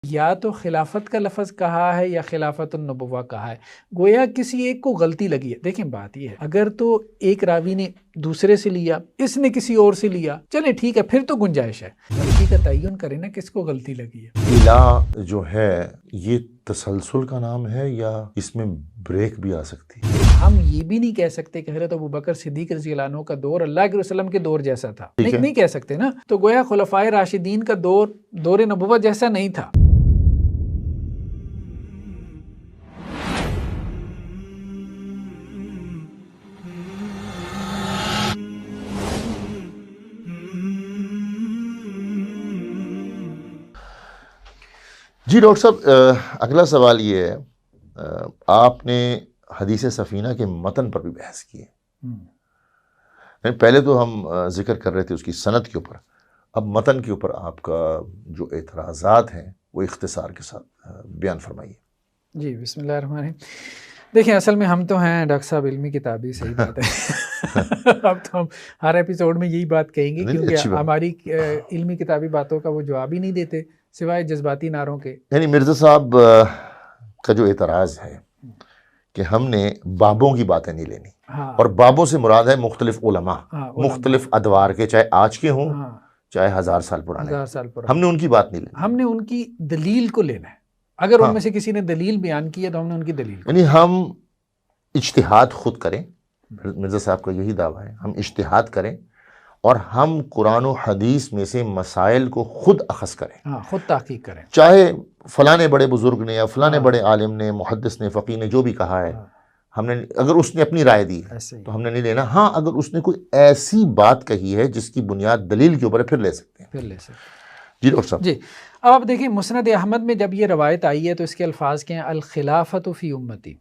یا تو خلافت کا لفظ کہا ہے یا خلافت النبوہ کہا ہے، گویا کسی ایک کو غلطی لگی ہے۔ دیکھیں بات یہ ہے، اگر تو ایک راوی نے دوسرے سے لیا، اس نے کسی اور سے لیا، چلے ٹھیک ہے، پھر تو گنجائش ہے، غلطی کا تعین کریں نا کس کو غلطی لگی ہے۔ الا جو ہے یہ تسلسل کا نام ہے یا اس میں بریک بھی آ سکتی ہے؟ ہم یہ بھی نہیں کہہ سکتے کہ حضرت ابوبکر صدیق رضی اللہ عنہ کا دور اللہ کے وسلم کے دور جیسا تھا، نہیں کہہ سکتے نا، تو گویا خلفائے راشدین کا دور نبوت جیسا نہیں تھا۔ جی ڈاکٹر صاحب، اگلا سوال یہ ہے، آپ نے حدیث سفینہ کے متن پر بھی بحث کی ہے۔ پہلے تو ہم ذکر کر رہے تھے اس کی سند کے اوپر، اب متن کے اوپر آپ کا جو اعتراضات ہیں وہ اختصار کے ساتھ بیان فرمائیے۔ جی بسم اللہ الرحمن الرحیم۔ دیکھیں اصل میں ہم تو ہیں ڈاکٹر صاحب علمی کتابی، صحیح بات ہے۔ اب تو ہم ہر ایپیسوڈ میں یہی بات کہیں گے کیونکہ ہماری علمی کتابی باتوں کا وہ جواب ہی نہیں دیتے سوائے جذباتی نعروں کے۔ یعنی مرزا صاحب کا جو اعتراض ہے کہ ہم نے بابوں کی باتیں نہیں لینی، اور بابوں سے مراد ہے مختلف علماء، مختلف ادوار کے، چاہے آج کے ہوں چاہے 1000 سال پرانے، ہم نے ان کی بات نہیں لینی، ہم نے ان کی دلیل کو لینا ہے۔ اگر ان میں سے کسی نے دلیل بیان کی ہے تو ہم نے ان کی دلیل کو، یعنی ہم اجتہاد خود کریں، مرزا صاحب کا یہی دعویٰ ہے، ہم اجتہاد کریں اور ہم قرآن و حدیث میں سے مسائل کو خود اخذ کریں، خود تحقیق کریں، چاہے فلانے بڑے بزرگ نے یا فلانے بڑے عالم نے، محدث نے، فقیہ نے جو بھی کہا ہے، ہم نے اگر اس نے اپنی رائے دی تو ہم نے نہیں لینا۔ ہاں اگر اس نے کوئی ایسی بات کہی ہے جس کی بنیاد دلیل کے اوپر ہے پھر لے سکتے ہیں۔ جی ڈاکٹر صاحب۔ جی اب آپ دیکھیں مسند احمد میں جب یہ روایت آئی ہے تو اس کے الفاظ کیا ہیں؟ الخلافت فی امتی،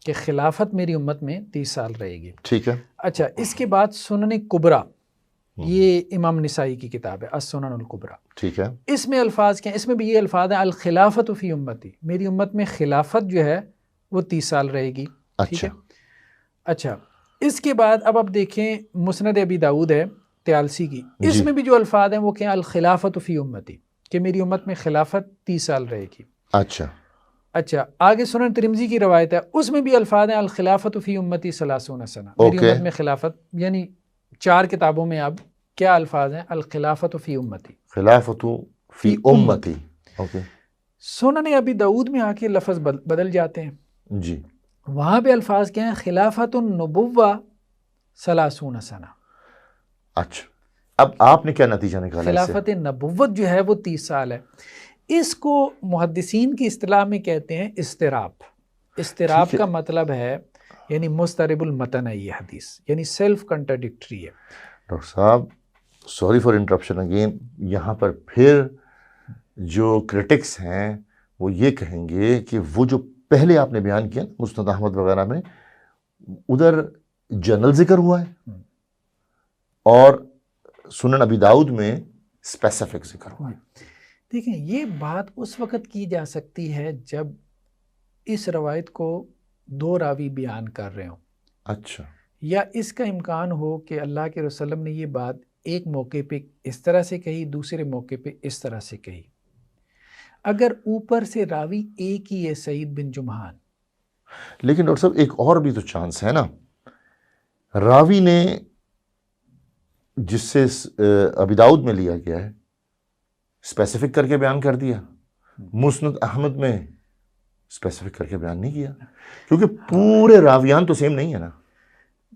کہ خلافت میری امت میں 30 سال رہے گی۔ ٹھیک ہے۔ اچھا، اس کے بعد سنن کبریٰ، یہ امام نسائی کی کتاب ہے السنن الکبریٰ، ٹھیک ہے، اس میں الفاظ کیا ہیں؟ اس میں بھی یہ الفاظ ہیں الخلافت فی امتی، میری امت میں خلافت جو ہے وہ 30 سال رہے گی۔ ٹھیک ہے۔ اچھا، اس کے بعد اب آپ دیکھیں مسند ابی داؤد ہے طیالسی کی، اس میں بھی جو الفاظ ہیں وہ کیا ہیں؟ الخلافت فی امتی، کہ میری امت میں خلافت 30 سال رہے گی۔ اچھا، آگے سنن ترمذی کی روایت ہے، اس میں بھی الفاظ ہیں الخلافت فی امتی 30 سنہ، میری امت میں خلافت، یعنی 4 کتابوں میں اب کیا الفاظ ہیں؟ الخلافت فی امتی، خلافت فی امتی۔ سنن ابی داؤد میں آ کے لفظ بدل جاتے ہیں، جی، وہاں پہ الفاظ کیا ہیں؟ خلافت النبوہ 30 سنہ۔ اچھا، اب آپ نے کیا نتیجہ نکالا؟ خلافت نبوت جو ہے وہ 30 سال ہے۔ اس کو محدثین کی اصطلاح میں کہتے ہیں اضطراب۔ اضطراب کا مطلب ہے یعنی مضطرب المتن ہے یہ حدیث، یعنی سیلف کنٹرڈکٹری ہے۔ ڈاکٹر صاحب سوری فار انٹرپشن اگین، یہاں پر پھر جو کرٹکس ہیں وہ یہ کہیں گے کہ وہ جو پہلے آپ نے بیان کیا مسند احمد وغیرہ میں، ادھر جنرل ذکر ہوا ہے اور سنن ابی داؤد میں اسپیسیفک ذکر ہوا ہے۔ دیکھیں یہ بات اس وقت کی جا سکتی ہے جب اس روایت کو 2 راوی بیان کر رہے ہوں۔ اچھا، یا اس کا امکان ہو کہ اللہ کے رسول نے یہ بات ایک موقع پہ اس طرح سے کہی، دوسرے موقع پہ اس طرح سے کہی۔ اگر اوپر سے راوی ایک ہی ہے سعید بن جمحان، لیکن ڈاکٹر صاحب ایک اور بھی تو چانس ہے نا، راوی نے جس سے ابی داؤد میں لیا گیا ہے اسپیسیفک کر کے بیان کر دیا، مسند احمد میں اسپیسیفک کر کے بیان نہیں کیا، کیونکہ پورے راویان تو سیم نہیں ہے نا۔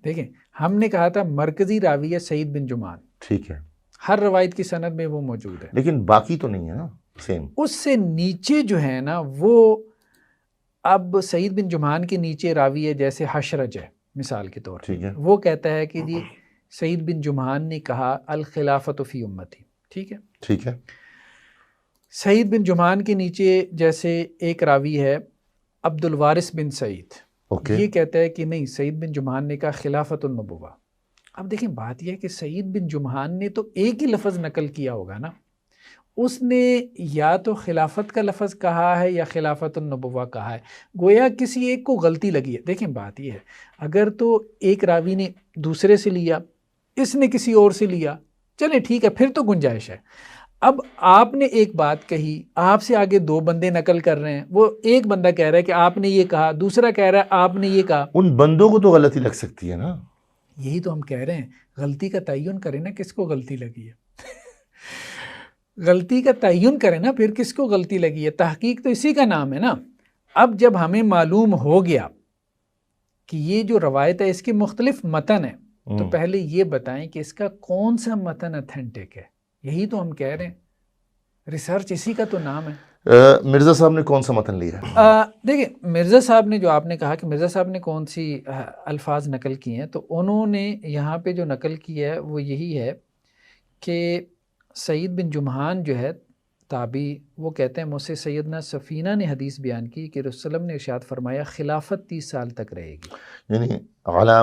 دیکھیں ہم نے کہا تھا مرکزی راوی ہے سعید بن جمحان، ٹھیک ہے، ہر روایت کی سند میں وہ موجود ہے، لیکن باقی تو نہیں ہے نا سیم۔ اس سے نیچے جو ہے نا وہ، اب سعید بن جمحان کے نیچے راوی ہے جیسے حشرج ہے مثال کے طور پر، وہ کہتا ہے کہ جی سعید بن جمحان نے کہا الخلافت فی امتی، ٹھیک ہے، ٹھیک ہے۔ سعید بن جمحان کے نیچے جیسے ایک راوی ہے عبد الوارث بن سعید، یہ کہتا ہے کہ نہیں سعید بن جمحان نے کہا خلافت النبوہ۔ اب دیکھیں بات یہ ہے کہ سعید بن جمحان نے تو ایک ہی لفظ نقل کیا ہوگا نا، اس نے یا تو خلافت کا لفظ کہا ہے یا خلافت النبوہ کہا ہے، گویا کسی ایک کو غلطی لگی ہے۔ دیکھیں بات یہ ہے، اگر تو ایک راوی نے دوسرے سے لیا، اس نے کسی اور سے لیا، چلے ٹھیک ہے، پھر تو گنجائش ہے۔ اب آپ نے ایک بات کہی، آپ سے آگے دو بندے نقل کر رہے ہیں، وہ ایک بندہ کہہ رہا ہے کہ آپ نے یہ کہا، دوسرا کہہ رہا ہے آپ نے یہ کہا. ان بندوں کو تو غلطی لگ سکتی ہے نا. یہی تو ہم کہہ رہے ہیں، غلطی کا تعین کریں نا کس کو غلطی لگی ہے. غلطی کا تعین کریں نا پھر کس کو غلطی لگی ہے. تحقیق تو اسی کا نام ہے نا. اب جب ہمیں معلوم ہو گیا کہ یہ جو روایت ہے اس کے مختلف متن ہیں، تو پہلے یہ بتائیں کہ اس کا کون سا متن اتھینٹک ہے. یہی تو ہم کہہ رہے ہیں، ریسرچ اسی کا تو نام ہے. مرزا صاحب نے کون سا متن لیا ہے؟ دیکھیں مرزا صاحب نے، جو آپ نے کہا کہ مرزا صاحب نے کون سی الفاظ نقل کی ہیں، تو انہوں نے یہاں پہ جو نقل کیا ہے وہ یہی ہے کہ سعید بن جمحان جو ہے تابعی، وہ کہتے ہیں مجھ سے سیدنا سفینہ نے حدیث بیان کی کہ رسول اللہ نے ارشاد فرمایا خلافت 30 سال تک رہے گی. یعنی علی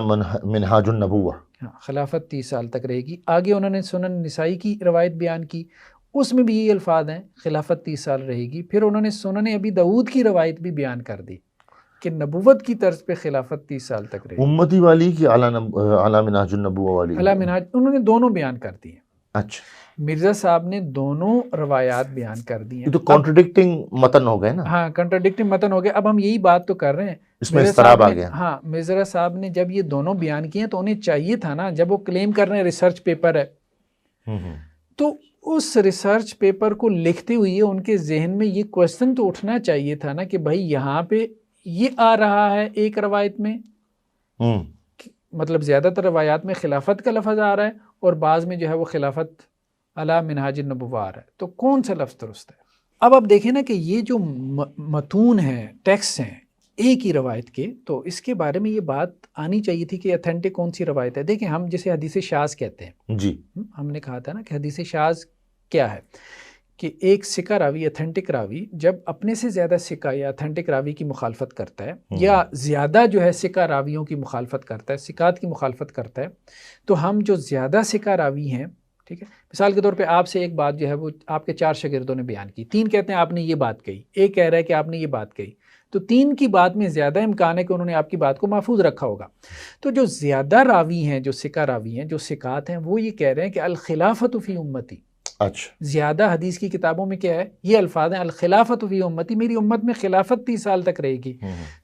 منہاج النبوہ. ہاں، خلافت 30 سال تک رہے گی. آگے انہوں نے سنن نسائی کی روایت بیان کی، اس میں بھی یہی الفاظ ہیں خلافت 30 سال رہے گی. پھر انہوں نے سنن ابی داؤد کی روایت بھی بیان کر دی کہ نبوت کی طرز پہ خلافت 30 سال تک رہے گی. امتی والی کی اعلیٰ منہاج النبوہ والی؟ اعلیٰ منہاج، انہوں نے دونوں بیان کر دی ہیں. اچھا، مرزا صاحب نے دونوں روایات بیان کر دی ہیں. یہ تو کانٹرڈکٹنگ متن ہو گئے نا. ہاں، کنٹراڈکٹنگ متن ہو گیا. اب ہم یہی بات تو کر رہے ہیں، اس میں اضطراب آ گیا. ہاں، مرزا صاحب نے جب یہ دونوں بیان کیے تو انہیں چاہیے تھا نا، جب وہ کلیم کر رہے ہیں ریسرچ پیپر ہے، تو اس ریسرچ پیپر کو لکھتے ہوئے ان کے ذہن میں یہ کوشچن تو اٹھنا چاہیے تھا نا کہ بھائی یہاں پہ یہ آ رہا ہے ایک روایت میں، مطلب زیادہ تر روایات میں خلافت کا لفظ آ رہا ہے اور بعض میں جو ہے وہ خلافت علی منہاج النبوہ آ رہا ہے، تو کون سا لفظ درست ہے؟ اب آپ دیکھیں نا کہ یہ جو متون ہیں، ٹیکسٹ ہیں ایک ہی روایت کے، تو اس کے بارے میں یہ بات آنی چاہیے تھی کہ اتھینٹک کون سی روایت ہے. دیکھیں ہم جسے حدیث شاذ کہتے ہیں، جی ہم نے کہا تھا نا کہ حدیث شاذ کیا ہے، کہ ایک سکہ راوی، اتھینٹک راوی جب اپنے سے زیادہ سکہ یا اتھینٹک راوی کی مخالفت کرتا ہے، یا زیادہ جو ہے سکہ راویوں کی مخالفت کرتا ہے، سکات کی مخالفت کرتا ہے، تو ہم جو زیادہ سکہ راوی ہیں، ٹھیک ہے، مثال کے طور پہ آپ سے ایک بات جو ہے وہ آپ کے 4 شاگردوں نے بیان کی، 3 کہتے ہیں آپ نے یہ بات کہی، ایک کہہ رہا ہے کہ آپ نے یہ بات کہی، تو 3 کی بات میں زیادہ امکان ہے کہ انہوں نے آپ کی بات کو محفوظ رکھا ہوگا. تو جو زیادہ راوی ہیں، جو سکہ راوی ہیں، جو سکات ہیں، وہ یہ کہہ رہے ہیں کہ الخلافت فی امتی. اچھا، زیادہ حدیث کی کتابوں میں کیا ہے، یہ الفاظ ہیں الخلافت فی امتی، میری امت میں خلافت 30 سال تک رہے گی.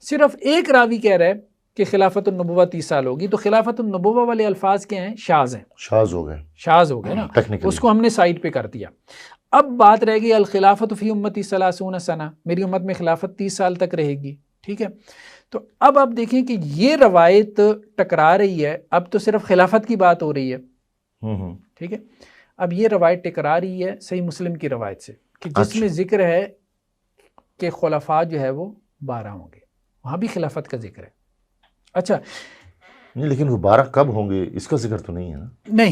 صرف ایک راوی کہہ رہا ہے کہ خلافت النبوہ 30 سال ہوگی، تو خلافت النبوہ والے الفاظ کیا ہیں؟ شاذ ہیں، شاذ ہو گئے، شاذ ہو گئے نا، اس کو ہم نے سائڈ پہ کر دیا. اب بات رہ گئی الخلافت فی امتی 30 سنہ، میری امت میں خلافت 30 سال تک رہے گی، ٹھیک ہے. تو اب آپ دیکھیں کہ یہ روایت ٹکرا رہی ہے، اب تو صرف خلافت کی بات ہو رہی ہے، ٹھیک ہے. اب یہ روایت ٹکرا رہی ہے صحیح مسلم کی روایت سے، کہ جس میں ذکر ہے کہ خلفاء جو ہے وہ 12 ہوں گے، وہاں بھی خلافت کا ذکر ہے. اچھا نہیں، لیکن وہ 12 کب ہوں گے اس کا ذکر تو نہیں ہے نا. نہیں،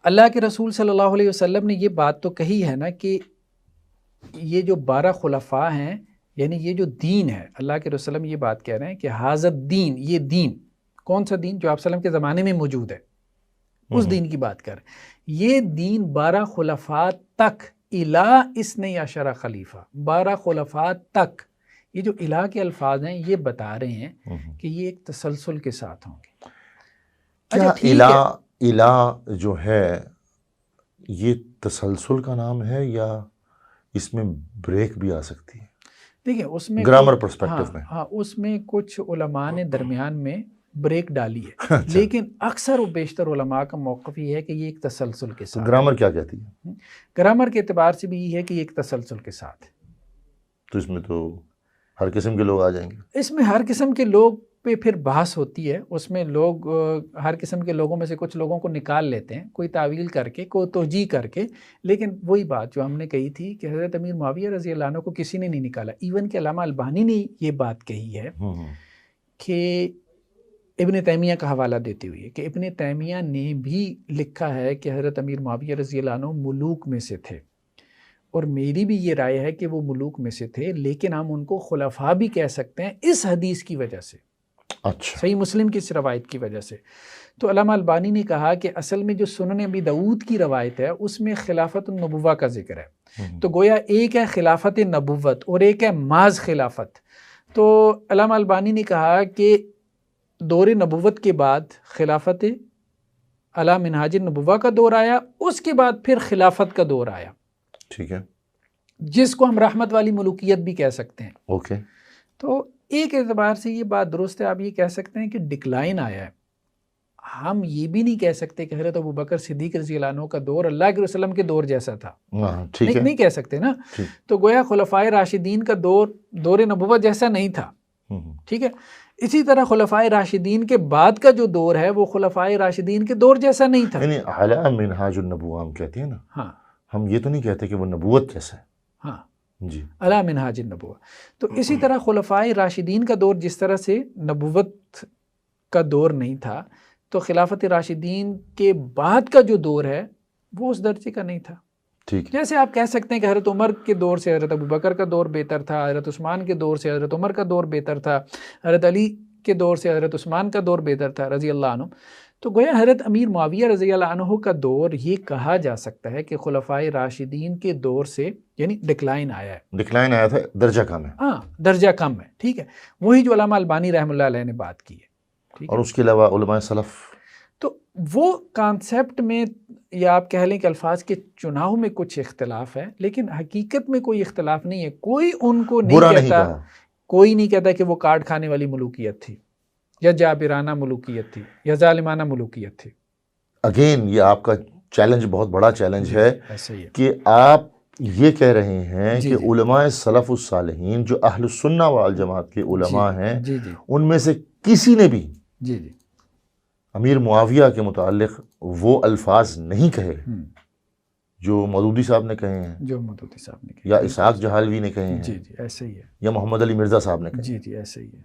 اللہ کے رسول صلی اللہ علیہ وسلم نے یہ بات تو کہی ہے نا کہ یہ جو 12 خلفاء ہیں، یعنی یہ جو دین ہے، اللہ کے رسول یہ بات کہہ رہے ہیں کہ حاضر دین، یہ دین کون سا دین جو آپ وسلم کے زمانے میں موجود ہے، اس دین کی بات کر رہے ہیں. یہ دین 12 خلفاء تک، الہ 12 خلیفہ، 12 خلفاء تک، یہ جو الہ کے الفاظ ہیں یہ بتا رہے ہیں کہ یہ ایک تسلسل کے ساتھ ہوں گے. کیا الہ جو ہے یہ تسلسل کا نام ہے یا اس میں بریک بھی آ سکتی ہے؟ دیکھیں اس میں گرامر پرسپیکٹو میں، ہاں اس میں کچھ علماء نے درمیان میں بریک ڈالی ہے، لیکن اکثر و بیشتر علماء کا موقف یہ ہے کہ یہ ایک تسلسل کے ساتھ. گرامر کیا کہتی ہے؟ گرامر کے اعتبار سے بھی یہ ہے کہ یہ ایک تسلسل کے ساتھ. تو اس میں تو ہر قسم کے لوگ آ جائیں گے. اس میں ہر قسم کے لوگ پہ پھر بحث ہوتی ہے، اس میں لوگ ہر قسم کے لوگوں میں سے کچھ لوگوں کو نکال لیتے ہیں، کوئی تعویل کر کے، کوئی توجیہ کر کے، لیکن وہی بات جو ہم نے کہی تھی کہ حضرت امیر معاویہ رضی اللہ عنہ کو کسی نے نہیں نکالا. ایون کہ علامہ البانی نے یہ بات کہی ہے کہ ابن تیمیہ کا حوالہ دیتے ہوئے کہ ابن تیمیہ نے بھی لکھا ہے کہ حضرت امیر معاویہ رضی اللہ عنہ ملوک میں سے تھے، اور میری بھی یہ رائے ہے کہ وہ ملوک میں سے تھے، لیکن ہم ان کو خلفاء بھی کہہ سکتے ہیں اس حدیث کی وجہ سے، اچھا، صحیح مسلم کی اس روایت کی وجہ سے. تو علامہ البانی نے کہا کہ اصل میں جو سنن ابی داؤد کی روایت ہے اس میں خلافت النبوہ کا ذکر ہے، تو گویا ایک ہے خلافت نبوت اور ایک ہے محض خلافت. تو علامہ البانی نے کہا کہ دور نبوت کے بعد خلافت علی منہاج النبوہ کا دور آیا، اس کے بعد پھر خلافت کا دور آیا. ٹھیک ہے، جس کو ہم رحمت والی ملوکیت بھی کہہ سکتے ہیں. اوکے. تو ایک اعتبار سے یہ بات درست ہے، آپ یہ کہہ سکتے ہیں کہ ڈکلائن آیا ہے. ہم یہ بھی نہیں کہہ سکتے کہ حضرت ابوبکر صدیق رضی اللہ عنہ کا دور اللہ کے وسلم کے دور جیسا تھا. ٹھیک ہے، نہیں کہہ سکتے نا. تو گویا خلفائے راشدین کا دور نبوت جیسا نہیں تھا. ٹھیک ہے. اسی طرح خلفائے راشدین کے بعد کا جو دور ہے وہ خلفائے راشدین کے دور جیسا نہیں تھا. یعنی اعلیٰ منہاج النبوہ ہم کہتے ہیں نا. ہاں، ہم یہ تو نہیں کہتے کہ وہ نبوت جیسا ہے. ہاں جی، علی منہاج النبوہ. تو اسی طرح خلفائے راشدین کا دور جس طرح سے نبوت کا دور نہیں تھا، تو خلافت راشدین کے بعد کا جو دور ہے وہ اس درجے کا نہیں تھا. ٹھیک. جیسے آپ کہہ سکتے ہیں کہ حضرت عمر کے دور سے حضرت ابوبکر کا دور بہتر تھا، حضرت عثمان کے دور سے حضرت عمر کا دور بہتر تھا، حضرت علی کے دور سے حضرت عثمان کا دور بہتر تھا رضی اللہ عنہ. تو گویا حضرت امیر معاویہ رضی اللہ عنہ کا دور یہ کہا جا سکتا ہے کہ خلفائے راشدین کے دور سے یعنی ڈکلائن آیا ہے. ڈکلائن آیا تھا، درجہ کم ہے. ہاں، درجہ کم ہے. ٹھیک ہے. وہی جو علامہ البانی رحمہ اللہ علیہ نے بات کی ہے. اور اس کے علاوہ علماء سلف، تو وہ کانسیپٹ میں یا آپ کہہ لیں کہ الفاظ کے چناؤ میں کچھ اختلاف ہے، لیکن حقیقت میں کوئی اختلاف نہیں ہے. کوئی ان کو برا نہیں نہیں کہتا، کہا. کوئی نہیں کہتا کہ وہ کاٹ کھانے والی ملوکیت تھی یا جابرانہ ملوکیت تھی یا ظالمانہ ملوکیت تھی. اگین یہ آپ کا چیلنج بہت بڑا چیلنج ہے ایسا ہی ہے کہ آپ یہ کہہ رہے ہیں جی کہ جی. علماء سلف الصالحین جو اہل السنہ والجماعت کے علماء ہیں، جی جی ان میں سے کسی نے بھی جی جی امیر معاویہ کے متعلق وہ الفاظ نہیں کہے جو مودودی صاحب نے کہے ہیں، جو مودودی صاحب نے کہے یا اسحاق جہالوی نے کہے ہیں، جی جی ایسا ہی ہے. یا محمد علی مرزا صاحب نے کہے. جی جی ایسا ہی ہے.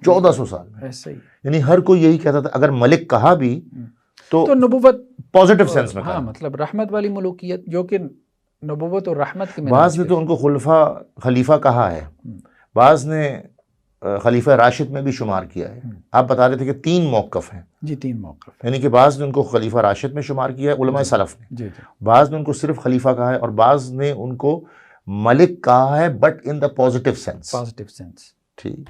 1400 سال میں ایسا ہی ہے. یعنی ہر کوئی یہی کہتا تھا. اگر ملک کہا بھی تو نبوت پازیٹیو سینس میں ہاں کہا. مطلب رحمت والی ملوکیت جو کہ نبوت اور رحمت کے بعض نے تو ان کو خلیفہ کہا ہے، بعض نے خلیفہ راشد میں بھی شمار کیا ہے. آپ بتا رہے تھے کہ 3 موقف ہیں. جی 3 موقف. یعنی کہ بعض نے ان کو خلیفہ راشد میں شمار کیا ہے علماء سلف نے، جی جی بعض نے ان کو صرف خلیفہ کہا ہے، اور بعض نے ان کو ملک کہا ہے but in the positive sense. Positive sense. ٹھیک.